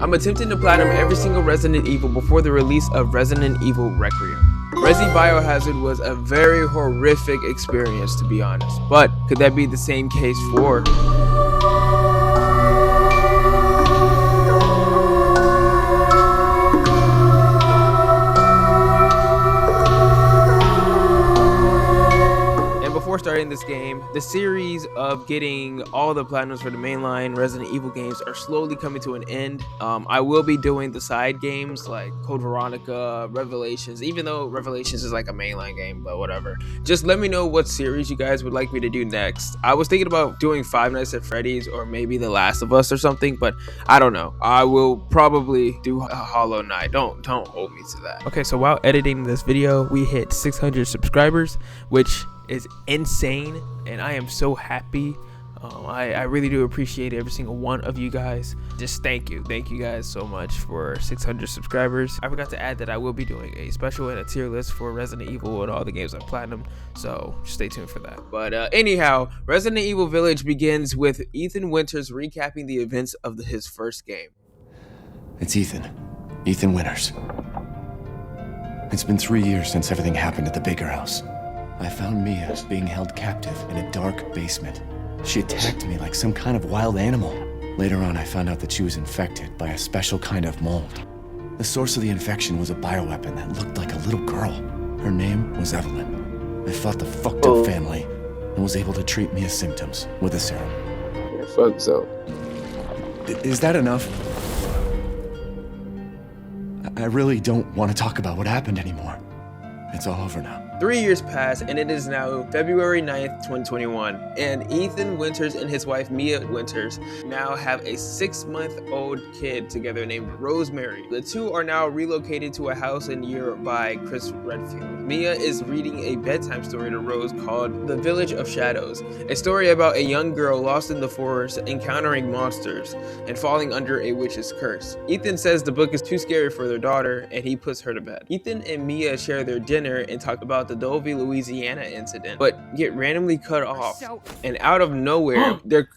I'm attempting to platinum every single Resident Evil before the release of Resident Evil Requiem. Resi Biohazard was a very horrific experience, to be honest, but could that be the same case for Before starting this game, the series of getting all the platinums for the mainline Resident Evil games are slowly coming to an end. I will be doing the side games like Code Veronica, Revelations, even though Revelations is like a mainline game, but whatever. Just let me know what series you guys would like me to do next. I was thinking about doing Five Nights at Freddy's or maybe The Last of Us or something, but I don't know. I will probably do a Hollow Knight. Don't hold me to that. Okay, so while editing this video, we hit 600 subscribers, which is insane, and I am so happy. I really do appreciate every single one of you guys. Just thank you guys so much for 600 subscribers. I forgot to add that I will be doing a special and a tier list for Resident Evil and all the games I platinum, so stay tuned for that. But anyhow, Resident Evil Village begins with Ethan Winters recapping the events of his first game. It's Ethan Winters. It's been 3 years since everything happened at the Baker house. I found Mia being held captive in a dark basement. She attacked me like some kind of wild animal. Later on, I found out that she was infected by a special kind of mold. The source of the infection was a bioweapon that looked like a little girl. Her name was Evelyn. I fought the fucked up family and was able to treat Mia's symptoms with a serum. Yeah, fuck so. Is that enough? I really don't want to talk about what happened anymore. It's all over now. 3 years pass, and it is now February 9th, 2021, and Ethan Winters and his wife Mia Winters now have a 6-month-old kid together named Rosemary. The two are now relocated to a house in Europe by Chris Redfield. Mia is reading a bedtime story to Rose called The Village of Shadows, a story about a young girl lost in the forest, encountering monsters, and falling under a witch's curse. Ethan says the book is too scary for their daughter, and he puts her to bed. Ethan and Mia share their dinner and talk about the Dovey, Louisiana incident, but get randomly cut off, and out of nowhere, their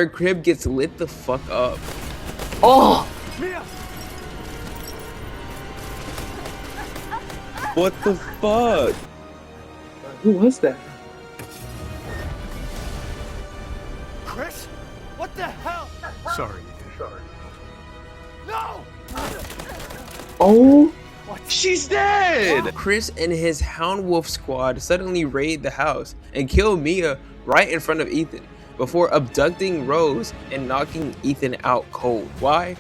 crib gets lit the fuck up. Oh! What the fuck? Who was that? Chris? What the hell? Sorry, Ethan. Sorry. No! Oh! She's dead! Chris and his Hound Wolf squad suddenly raid the house and kill Mia right in front of Ethan before abducting Rose and knocking Ethan out cold. Why?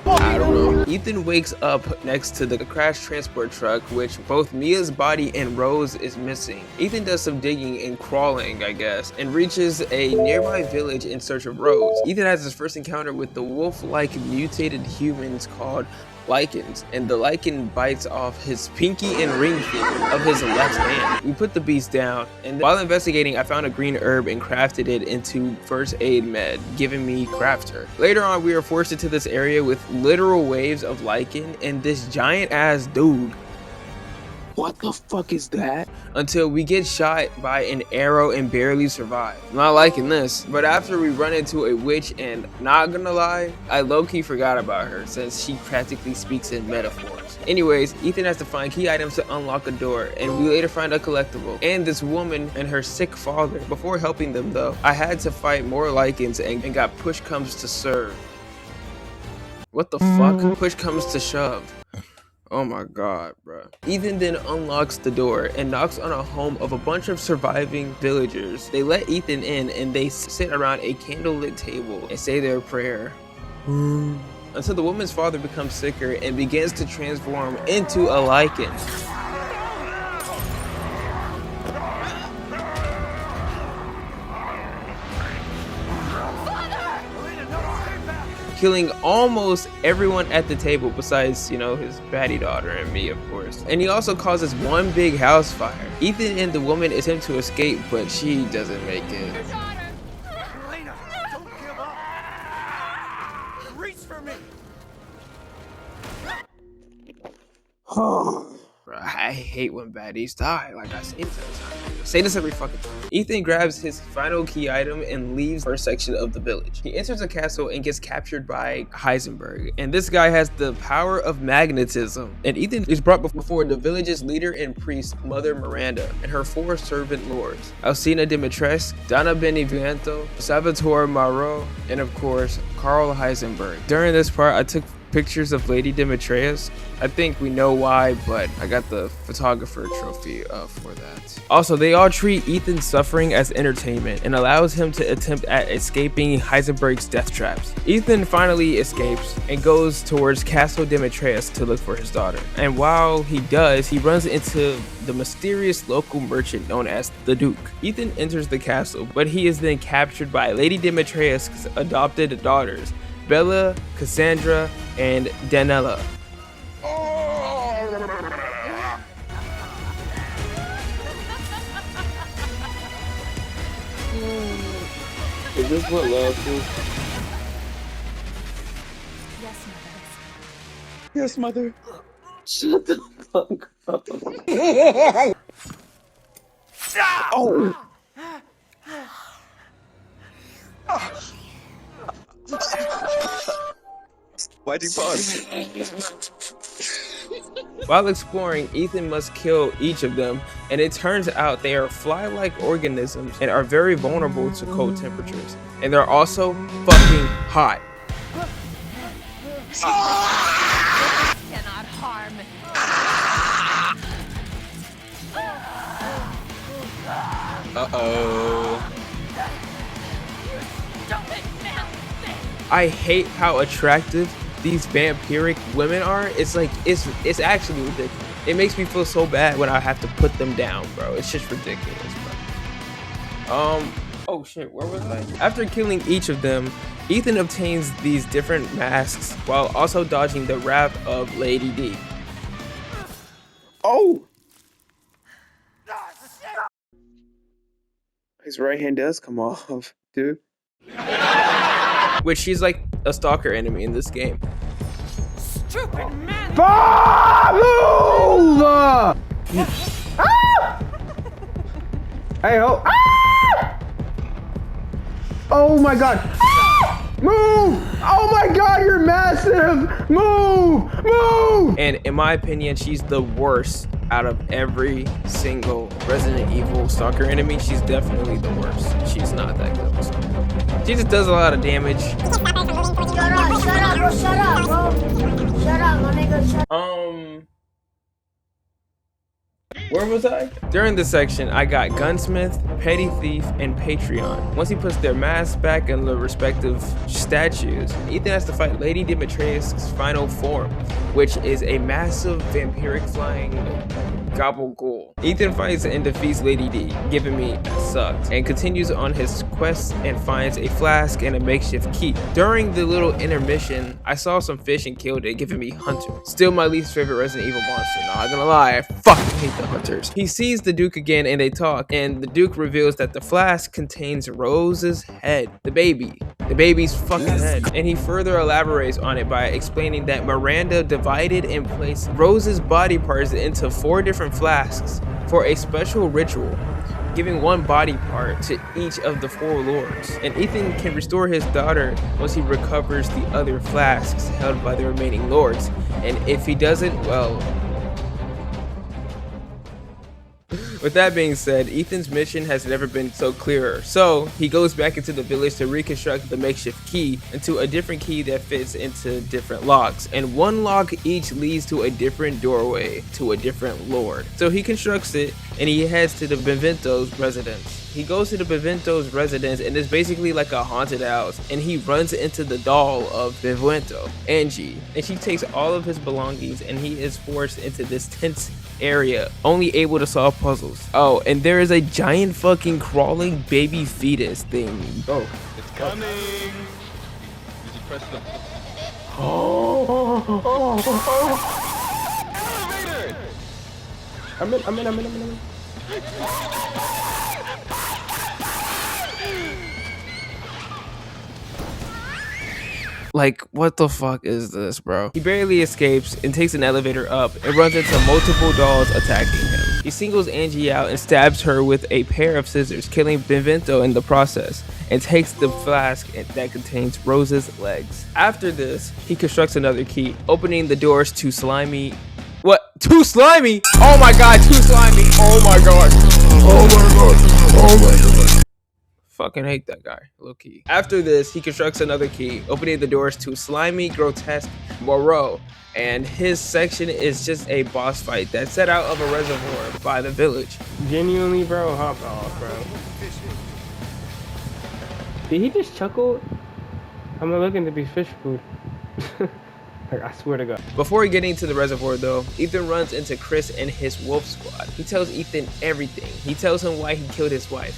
I don't know. Ethan wakes up next to the crashed transport truck, which both Mia's body and Rose is missing. Ethan does some digging and crawling, I guess, and reaches a nearby village in search of Rose. Ethan has his first encounter with the wolf-like mutated humans called lichens, and the lichen bites off his pinky and ring finger of his left hand. We put the beast down, and while investigating, I found a green herb and crafted it into first aid med, giving me crafter. Later on, we are forced into this area with literal waves of lichen and this giant ass dude. What the fuck is that? Until we get shot by an arrow and barely survive. I'm not liking this, but after we run into a witch, and not gonna lie, I low-key forgot about her since she practically speaks in metaphors. Anyways, Ethan has to find key items to unlock a door, and we later find a collectible and this woman and her sick father. Before helping them though, I had to fight more lichens and got push comes to serve. What the fuck? Push comes to shove. Oh my god, bro. Ethan then unlocks the door and knocks on a home of a bunch of surviving villagers. They let Ethan in and they sit around a candlelit table and say their prayer. Until the woman's father becomes sicker and begins to transform into a lichen. Killing almost everyone at the table besides, you know, his baddie daughter and me, of course. And he also causes one big house fire. Ethan and the woman attempt to escape, but she doesn't make it. Elena, don't give up. Reach for me. Bro, I I hate when baddies die. Like I say this every time. I say this every fucking time. Ethan grabs his final key item and leaves the first section of the village. He enters the castle and gets captured by Heisenberg. And this guy has the power of magnetism. And Ethan is brought before the village's leader and priest, Mother Miranda, and her 4 servant lords, Alcina Dimitrescu, Donna Benevento, Salvatore Moreau, and of course, Carl Heisenberg. During this part, I took pictures of Lady Dimitrescu. I think we know why, but I got the photographer trophy for that. Also, they all treat Ethan's suffering as entertainment and allows him to attempt at escaping Heisenberg's death traps. Ethan finally escapes and goes towards Castle Dimitrescu to look for his daughter. And while he does, he runs into the mysterious local merchant known as the Duke. Ethan enters the castle, but he is then captured by Lady Dimitrescu's adopted daughters, Bella, Cassandra, and Danella. Is this what love is? Yes, mother. Shut the fuck up. Oh! Why'd you pause? While exploring, Ethan must kill each of them, and it turns out they are fly-like organisms and are very vulnerable to cold temperatures. And they're also fucking hot. Cannot harm. Uh-oh. I hate how attractive these vampiric women are. It's like, it's actually ridiculous. It makes me feel so bad when I have to put them down, bro. It's just ridiculous, bro. Oh shit, where was I? After killing each of them, Ethan obtains these different masks while also dodging the wrath of Lady D. Oh! His right hand does come off, dude. Which she's like a stalker enemy in this game. Stupid man. Move! Ah! Hey, oh! Ah! Oh my god! Ah! Move! Oh my god, you're massive! Move! Move! And in my opinion, she's the worst out of every single Resident Evil stalker enemy. She's definitely the worst. She's not that good of a stalker. She just does a lot of damage. Shut up, bro, shut up, bro. Shut up, my nigga, shut up. Where was I? During this section, I got Gunsmith, Petty Thief, and Patreon. Once he puts their masks back in the respective statues, Ethan has to fight Lady Dimitrescu's final form, which is a massive vampiric flying gabagool. Ethan fights and defeats Lady D, giving me a sucked, and continues on his quest and finds a flask and a makeshift key. During the little intermission, I saw some fish and killed it, giving me Hunter. Still my least favorite Resident Evil monster, not gonna lie, I fucking hate the Hunters. He sees the Duke again and they talk, and the Duke reveals that the flask contains Rose's head, the baby's fucking head. And he further elaborates on it by explaining that Miranda divided and placed Rose's body parts into 4 different flasks for a special ritual, giving 1 body part to each of the 4 lords. And Ethan can restore his daughter once he recovers the other flasks held by the remaining lords. And if he doesn't, well... With that being said, Ethan's mission has never been so clearer. So he goes back into the village to reconstruct the makeshift key into a different key that fits into different locks. And 1 lock each leads to a different doorway to a different lord. So he constructs it and he heads to the Benvento's residence. He goes to the Benvento's residence and it's basically like a haunted house. And he runs into the doll of Benvento, Angie. And she takes all of his belongings and he is forced into this tense area, only able to solve puzzles. Oh, and there is a giant fucking crawling baby fetus thing. Oh, It's coming. Did you press the... Elevator! I'm in. Like, what the fuck is this, bro? He barely escapes and takes an elevator up and runs into multiple dolls attacking him. He singles Angie out and stabs her with a pair of scissors, killing Benvento in the process, and takes the flask that contains Rose's legs. After this, he constructs another key, opening the doors to Slimy. What? Too slimy? Oh my god, too slimy. Oh my god. Oh my god. Oh my god. Fucking hate that guy, low key. After this, he constructs another key, opening the doors to Slimy, Grotesque, Moreau, and his section is just a boss fight that's set out of a reservoir by the village. Genuinely, bro, hop off, bro. Did he just chuckle? I'm looking to be fish food. Like, I swear to God. Before getting to the reservoir though, Ethan runs into Chris and his wolf squad. He tells Ethan everything. He tells him why he killed his wife.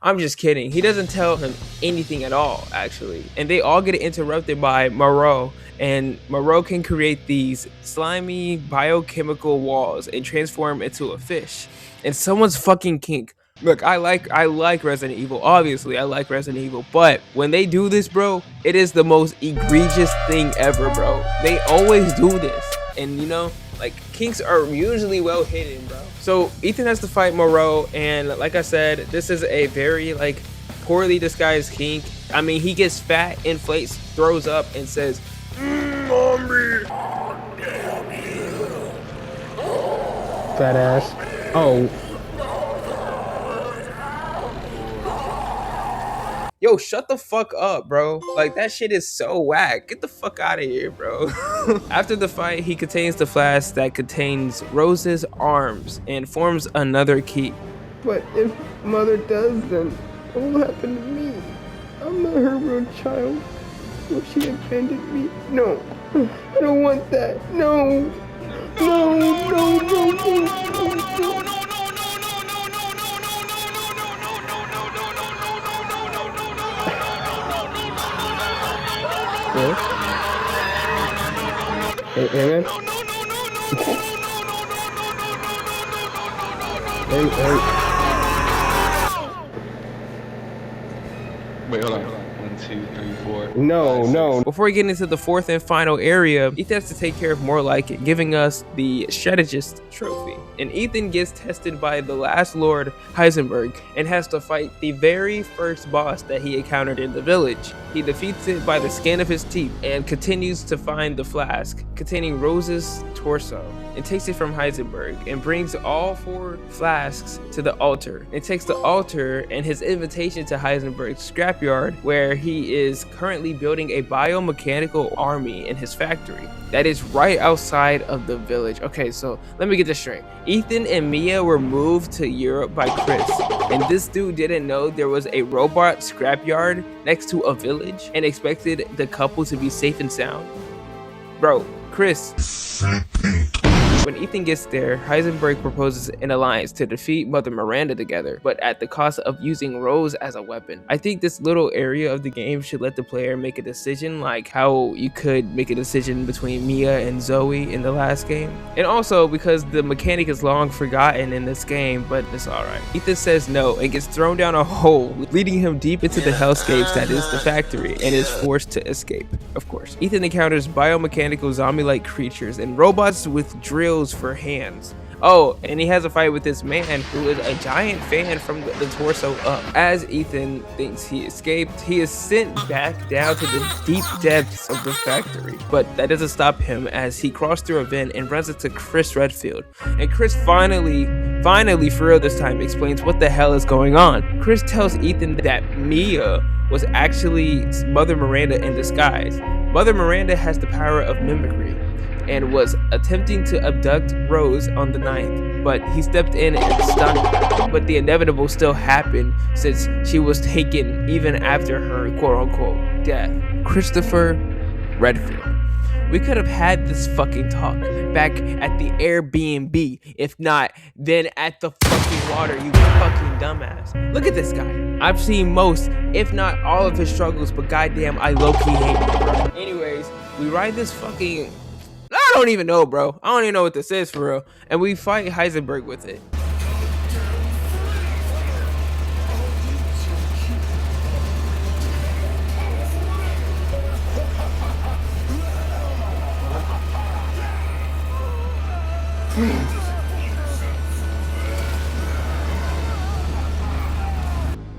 I'm just kidding. He doesn't tell him anything at all, actually. And they all get interrupted by Moreau. And Moreau can create these slimy biochemical walls and transform into a fish. And someone's fucking kink. Look, I like Resident Evil. Obviously, I like Resident Evil. But when they do this, bro, it is the most egregious thing ever, bro. They always do this. And you know, like, kinks are usually well hidden, bro. So Ethan has to fight Moreau, and like I said, this is a very like poorly disguised kink. I mean, he gets fat, inflates, throws up, and says, "Mommy, damn you." Fat ass. Oh. Yo, shut the fuck up, bro. Like, that shit is so whack. Get the fuck out of here, bro. After the fight, he contains the flask that contains Rose's arms and forms another key. But if Mother does, then what will happen to me? I'm not her real child. Will she abandon me? No. I don't want that. No. No, no, no, no, no, no. Hey, man. Hey. Wait, hold on. 1, 2, 3, 4. No. Before we get into the fourth and final area, Ethan has to take care of more like it, giving us the strategist trophy. And Ethan gets tested by the last Lord, Heisenberg, and has to fight the very first boss that he encountered in the village. He defeats it by the skin of his teeth and continues to find the flask containing Rose's torso and takes it from Heisenberg and brings all 4 flasks to the altar. It takes the altar and his invitation to Heisenberg's scrapyard, where he is currently building a biomechanical army in his factory that is right outside of the village. Okay, so let me get this straight. Ethan and Mia were moved to Europe by Chris, and this dude didn't know there was a robot scrapyard next to a village and expected the couple to be safe and sound. Bro, Chris. When Ethan gets there, Heisenberg proposes an alliance to defeat Mother Miranda together, but at the cost of using Rose as a weapon. I think this little area of the game should let the player make a decision, like how you could make a decision between Mia and Zoe in the last game. And also because the mechanic is long forgotten in this game, but it's alright. Ethan says no and gets thrown down a hole, leading him deep into the hellscapes that is the factory, and is forced to escape, of course. Ethan encounters biomechanical zombie-like creatures and robots with drills for hands. Oh, and he has a fight with this man who is a giant fan from the torso up. As Ethan thinks he escaped, he is sent back down to the deep depths of the factory. But that doesn't stop him as he crosses through a vent and runs into Chris Redfield. And Chris finally for real this time, explains what the hell is going on. Chris tells Ethan that Mia was actually Mother Miranda in disguise. Mother Miranda has the power of mimicry and was attempting to abduct Rose on the 9th, but he stepped in and stunned her. But the inevitable still happened since she was taken even after her quote-unquote death. Christopher Redfield. We could have had this fucking talk back at the Airbnb, if not, then at the fucking water, you fucking dumbass. Look at this guy. I've seen most, if not all of his struggles, but goddamn, I low-key hate him, bro. Anyways, we ride this fucking... I don't even know, bro. I don't even know what this is for real. And we fight Heisenberg with it.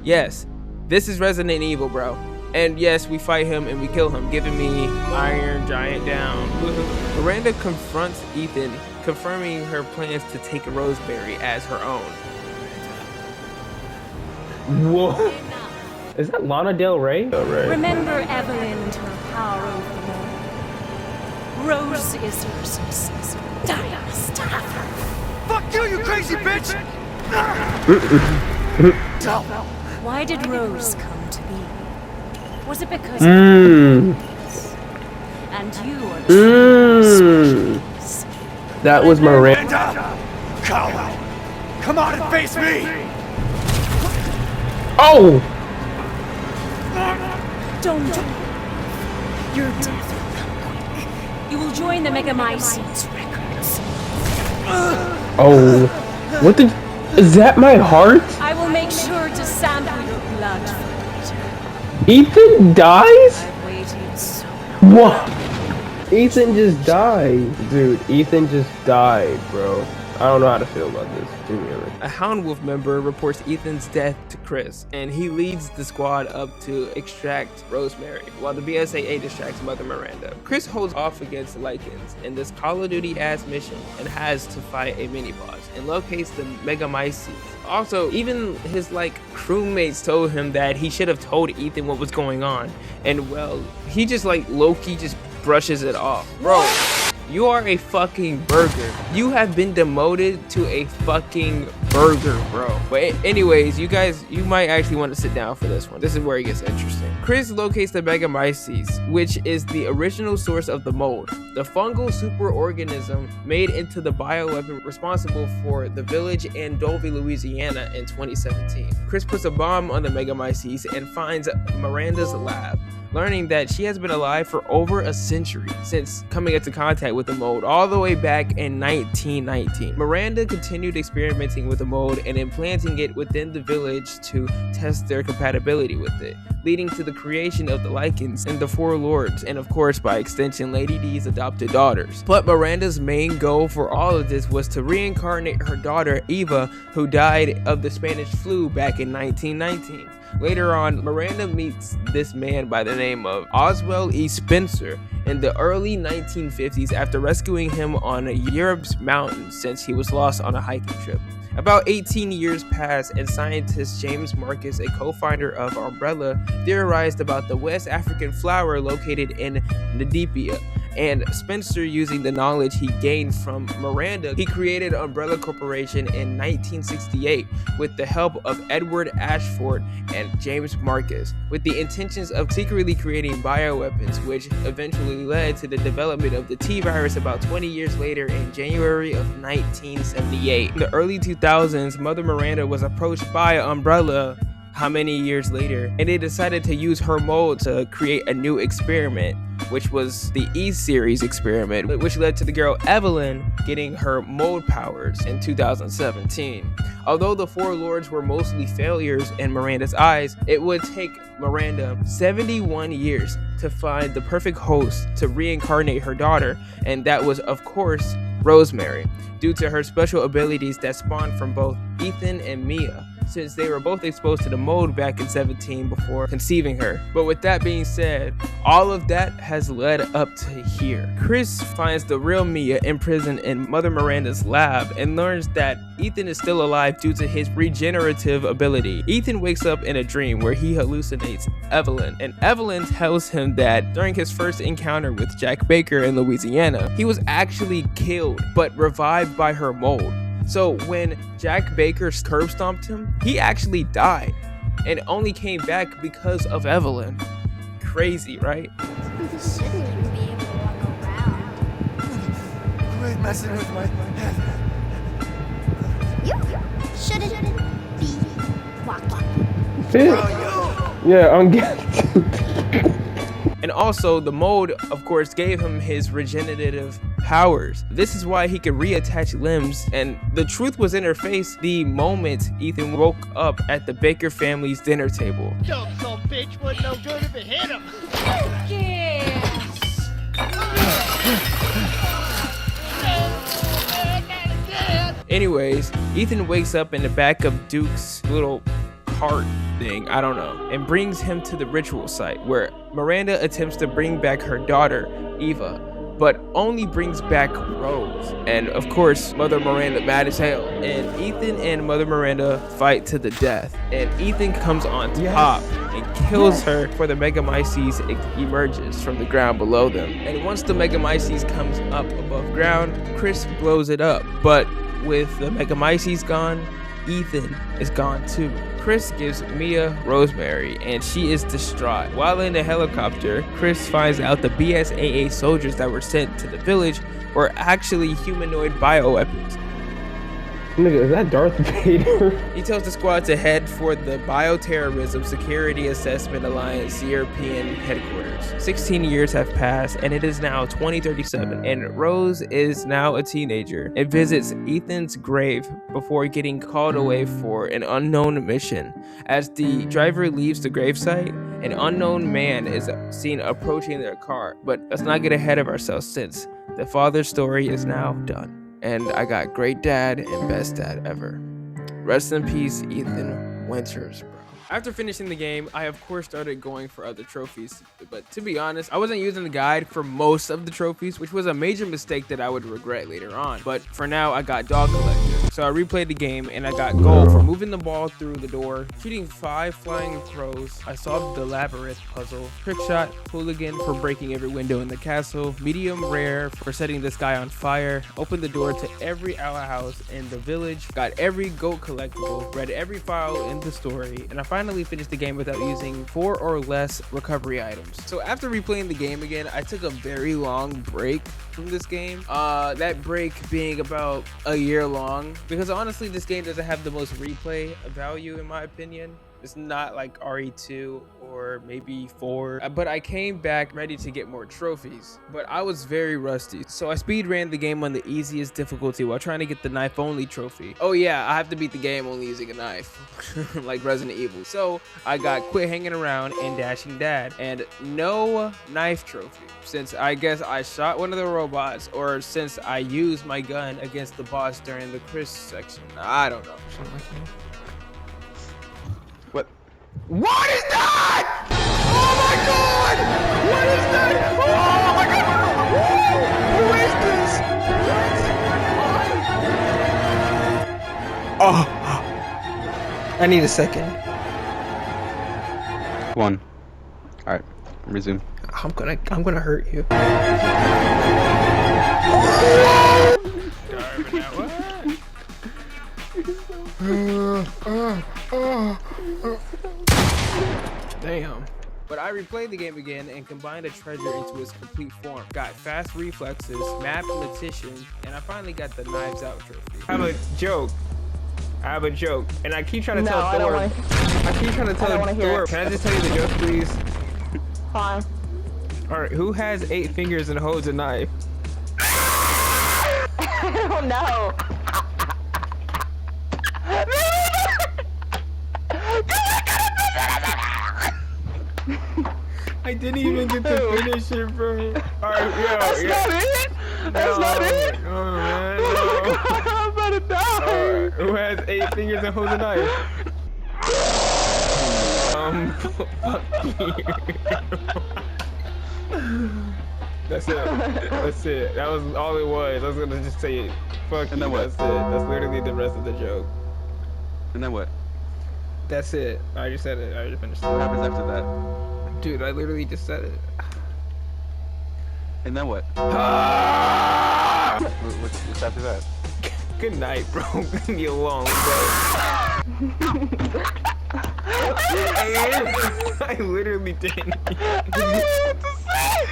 Yes, this is Resident Evil, bro. And yes, we fight him and we kill him, giving me Iron Giant down. Miranda confronts Ethan, confirming her plans to take Rosemary as her own. Whoa. Is that Lana Del Rey? Oh, right. Remember Evelyn and her power over the Moreau. Rose is her successor. Die, stop her. Fuck you, you crazy bitch! Why did Rose come to be? Was it because Mm. and you are That was Miranda. Miranda! Coward! Come on and face me! Oh! Don't. Your death will come quick. You will join the Megamycetes records. Oh. What the? Is that my heart? I will make sure to sample your blood for later. Ethan dies? I've waited so long. What? Ethan just died. Dude, Ethan just died, bro. I don't know how to feel about this. A Hound Wolf member reports Ethan's death to Chris, and he leads the squad up to extract Rosemary, while the BSAA distracts Mother Miranda. Chris holds off against Lycans in this Call of Duty ass mission and has to fight a mini-boss and locates the Megamycetes. Also, even his crewmates told him that he should have told Ethan what was going on, and well, he just low-key just brushes it off. Bro, you are a fucking burger. You have been demoted to a fucking burger, bro. But anyways, you guys, you might actually want to sit down for this one. This is where it gets interesting. Chris locates the Megamycetes, which is the original source of the mold, the fungal superorganism made into the bioweapon responsible for the village in Dovey, Louisiana in 2017. Chris puts a bomb on the Megamycetes and finds Miranda's lab, learning that she has been alive for over a century since coming into contact with the mold all the way back in 1919. Miranda continued experimenting with the mold and implanting it within the village to test their compatibility with it, leading to the creation of the Lycans and the Four Lords, and of course by extension Lady D's adopted daughters. But Miranda's main goal for all of this was to reincarnate her daughter Eva, who died of the Spanish flu back in 1919. Later on, Miranda meets this man by the name of Oswald E. Spencer in the early 1950s after rescuing him on Europe's mountains since he was lost on a hiking trip. About 18 years passed and scientist James Marcus, a co-founder of Umbrella, theorized about the West African flower located in Namibia. And Spencer, using the knowledge he gained from Miranda, he created Umbrella Corporation in 1968 with the help of Edward Ashford and James Marcus, with the intentions of secretly creating bioweapons, which eventually led to the development of the T-virus about 20 years later in January of 1978. In the early 2000s, Mother Miranda was approached by Umbrella how many years later, and they decided to use her mold to create a new experiment, which was the E-Series experiment, which led to the girl Evelyn getting her mold powers in 2017. Although the Four Lords were mostly failures in Miranda's eyes, it would take Miranda 71 years to find the perfect host to reincarnate her daughter, and that was, of course, Rosemary, due to her special abilities that spawned from both Ethan and Mia, since they were both exposed to the mold back in 17 before conceiving her. But with that being said, all of that has led up to here. Chris finds the real Mia imprisoned in Mother Miranda's lab and learns that Ethan is still alive due to his regenerative ability. Ethan wakes up in a dream where he hallucinates Evelyn, and Evelyn tells him that during his first encounter with Jack Baker in Louisiana, he was actually killed but revived by her mold. So when Jack Baker curb stomped him, he actually died and only came back because of Evelyn. Crazy, right? You shouldn't even be able to walk around. Quit messing with my head. You shouldn't be walking. Yeah, I'm getting. And also, the mold, of course, gave him his regenerative powers. This is why he could reattach limbs, and the truth was in her face the moment Ethan woke up at the Baker family's dinner table. Dumb son bitch wasn't no good if it hit him. Yes. Anyways, Ethan wakes up in the back of Duke's little cart thing, I don't know, and brings him to the ritual site where Miranda attempts to bring back her daughter, Eva, but only brings back Rose. And of course, Mother Miranda mad as hell. And Ethan and Mother Miranda fight to the death. And Ethan comes on top and kills her before the Megamyces emerges from the ground below them. And once the Megamyces comes up above ground, Chris blows it up. But with the Megamyces gone, Ethan is gone too. Chris gives Mia Rosemary and she is distraught. While in the helicopter, Chris finds out the BSAA soldiers that were sent to the village were actually humanoid bioweapons. Nigga, is that Darth Vader? He tells the squad to head for the Bioterrorism Security Assessment Alliance European headquarters. 16 years have passed and it is now 2037 and Rose is now a teenager and visits Ethan's grave before getting called away for an unknown mission. As the driver leaves the gravesite, an unknown man is seen approaching their car. But let's not get ahead of ourselves since the father's story is now done. And I got great dad and best dad ever. Rest in peace, Ethan Winters, bro. After finishing the game, I of course started going for other trophies, but to be honest, I wasn't using the guide for most of the trophies, which was a major mistake that I would regret later on. But for now, I got dog collector. So I replayed the game and I got gold for moving the ball through the door, shooting 5 flying crows. I solved the labyrinth puzzle. Trick shot, hooligan for breaking every window in the castle, medium rare for setting this guy on fire, opened the door to every outhouse in the village, got every goat collectible, read every file in the story, and I finally finished the game without using 4 or less recovery items. So after replaying the game again, I took a very long break from this game. That break being about a year long, because honestly this game doesn't have the most replay value in my opinion. It's not like RE2 or maybe 4, but I came back ready to get more trophies, but I was very rusty. So I speed ran the game on the easiest difficulty while trying to get the knife only trophy. Oh yeah, I have to beat the game only using a knife, like Resident Evil. So I got quit hanging around and dashing dad and no knife trophy, since I guess I shot one of the robots or since I used my gun against the boss during the Chris section. I don't know. What is that? Oh my god! What is that? Oh my god! Who is this? Oh! I need a second. One. Alright, resume. I'm gonna hurt you. Damn. But I replayed the game again and combined a treasure into its complete form. Got fast reflexes, mathematician, and I finally got the knives out trophy. I have a joke. And I keep trying to tell Thor. I keep trying to tell Thor. Can I just tell you the joke, please? Fine. Alright, who has 8 fingers and holds a knife? I don't know. I didn't even get to finish it, bro. Alright, That's not it? That's not it? Oh, man, no. I'm about to die. Alright, who has 8 fingers and holds a knife? Fuck you. That's it. That's it. That was all it was. I was gonna just say it. Fuck and you. Then what? That's it. That's literally the rest of the joke. And then what? That's it. I just said it. I just finished it. What happens after that? Dude, I literally just said it. And then what? What's after that? Good night, bro. Leave me alone, bro. I literally didn't. I don't know what to say.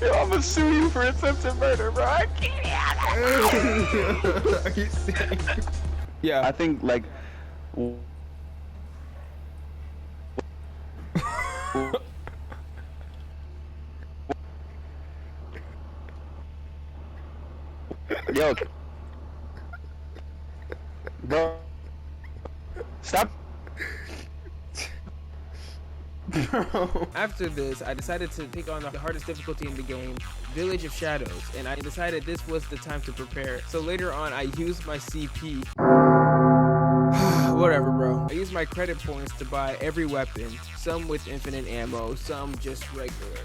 Yo, I'm gonna sue you for attempted murder, bro. I can't have it. Are you serious? Yeah. I think like. Yo. Bro. Stop. After this, I decided to take on the hardest difficulty in the game, Village of Shadows, and I decided this was the time to prepare. So later on, I used my CP. Whatever, bro. I used my credit points to buy every weapon, some with infinite ammo, some just regular.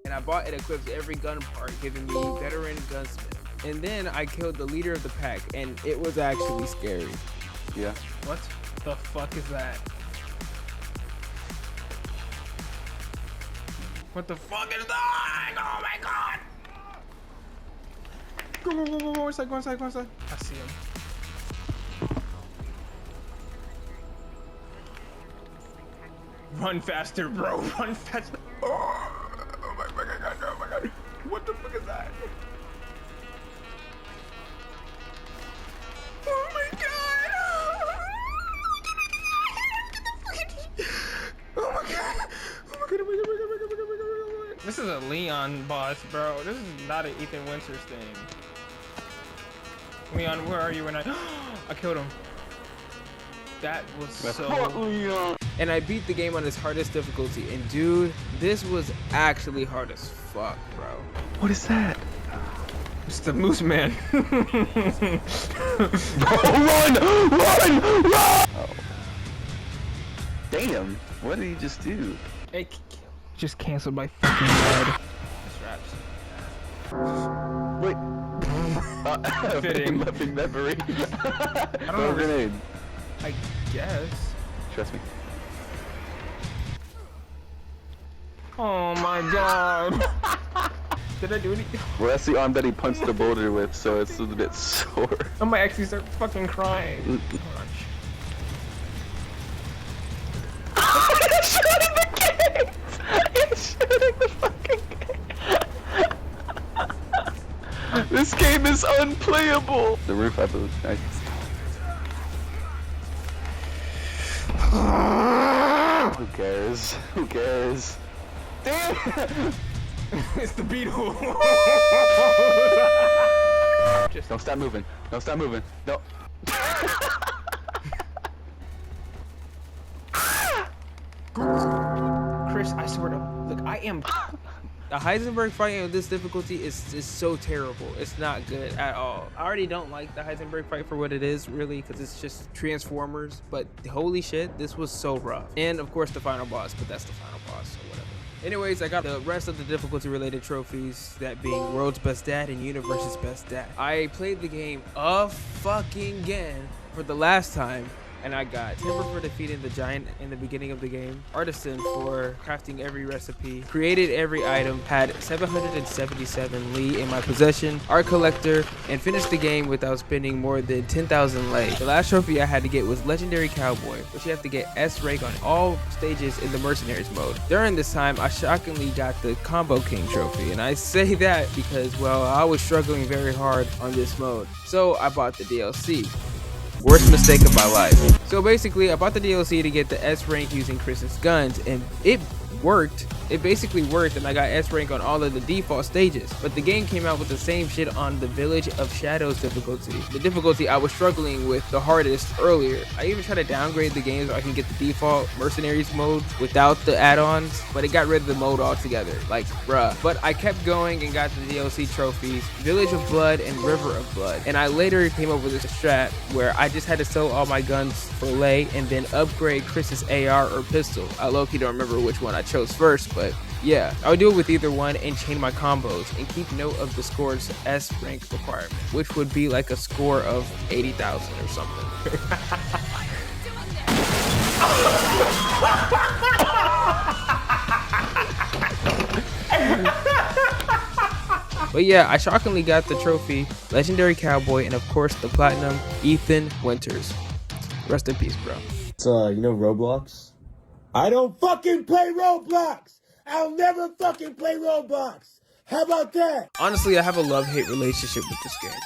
And I bought and equipped every gun part, giving me veteran gunsmith. And then I killed the leader of the pack, and it was actually scary. Yeah. What the fuck is that? What the fuck is that? Oh my god! Go inside, go inside, go inside. I see him. Run faster, bro. Run faster. Oh my god, oh my god. What the fuck is that? Oh my god! Oh my god! Oh my god! Oh my god! Oh my god! This is a Leon boss, bro. This is not an Ethan Winters thing. Leon, where are you when I killed him? That was so... Leon. And I beat the game on its hardest difficulty, and dude, this was actually hard as fuck, bro. What is that? It's the Moose Man. Run! Oh. Damn, what did he just do? It just canceled my fucking head. Wait. Fitting. Living memory. I don't know. Grenade. I guess. Trust me. Oh my god. Did I do anything? Well, that's the arm that he punched the boulder with, so it's a bit sore. I might actually start fucking crying. Shooting the gates! He's shooting the fucking gates! This game is unplayable! The roof, I believe. Who cares? Who cares? Damn! It's the beetle. Don't stop moving. Don't stop moving. No. Chris, I swear to look, I am. The Heisenberg fight on this difficulty is so terrible. It's not good at all. I already don't like the Heisenberg fight for what it is, really, because it's just Transformers. But holy shit, this was so rough. And of course the final boss, but that's the final boss, so whatever. Anyways, I got the rest of the difficulty related trophies, that being World's Best Dad and Universe's Best Dad. I played the game again for the last time, and I got Timber for defeating the giant in the beginning of the game, Artisan for crafting every recipe, created every item, had 777 Lee in my possession, Art Collector, and finished the game without spending more than 10,000 Lei. The last trophy I had to get was Legendary Cowboy, which you have to get S rank on all stages in the Mercenaries mode. During this time, I shockingly got the Combo King trophy, and I say that because, well, I was struggling very hard on this mode. So I bought the DLC. Worst mistake of my life. So basically, I bought the DLC to get the S rank using Chris's guns, and it worked. It basically worked, and I got S rank on all of the default stages. But the game came out with the same shit on the Village of Shadows difficulty. The difficulty I was struggling with the hardest earlier. I even tried to downgrade the game so I can get the default Mercenaries mode without the add-ons, but it got rid of the mode altogether. Like, bruh. But I kept going and got the DLC trophies, Village of Blood and River of Blood. And I later came up with this strat where I just had to sell all my guns for Lei and then upgrade Chris's AR or pistol. I low-key don't remember which one I chose first, but yeah, I would do it with either one and chain my combos and keep note of the score's S rank requirement, which would be like a score of 80,000 or something. But yeah, I shockingly got the trophy, Legendary Cowboy, and of course the Platinum, Ethan Winters. Rest in peace, bro. You know Roblox? I don't fucking play Roblox! I'll never fucking play Roblox! How about that? Honestly, I have a love-hate relationship with this game.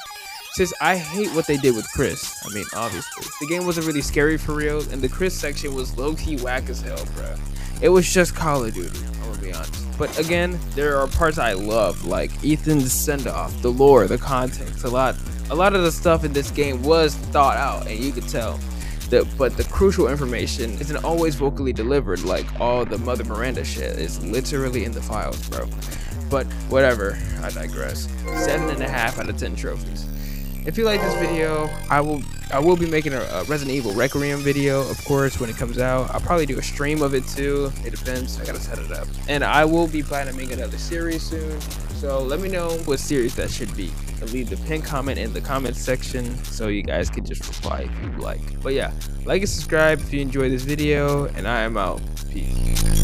Since I hate what they did with Chris. I mean, obviously. The game wasn't really scary for real, and the Chris section was low-key whack as hell, bro. It was just Call of Duty, I'm gonna be honest. But again, there are parts I love, like Ethan's send-off, the lore, the context. A lot of the stuff in this game was thought out, and you could tell. but the crucial information isn't always vocally delivered, like all the Mother Miranda shit is literally in the files, bro. But whatever, I digress. 7.5 out of 10 trophies. If you like this video, I will be making a Resident Evil Requiem video, of course, when it comes out. I'll probably do a stream of it too. It depends. I gotta set it up. And I will be planning to make another series soon. So let me know what series that should be. And leave the pinned comment in the comment section so you guys can just reply if you'd like. But yeah, like and subscribe if you enjoyed this video, and I am out. Peace.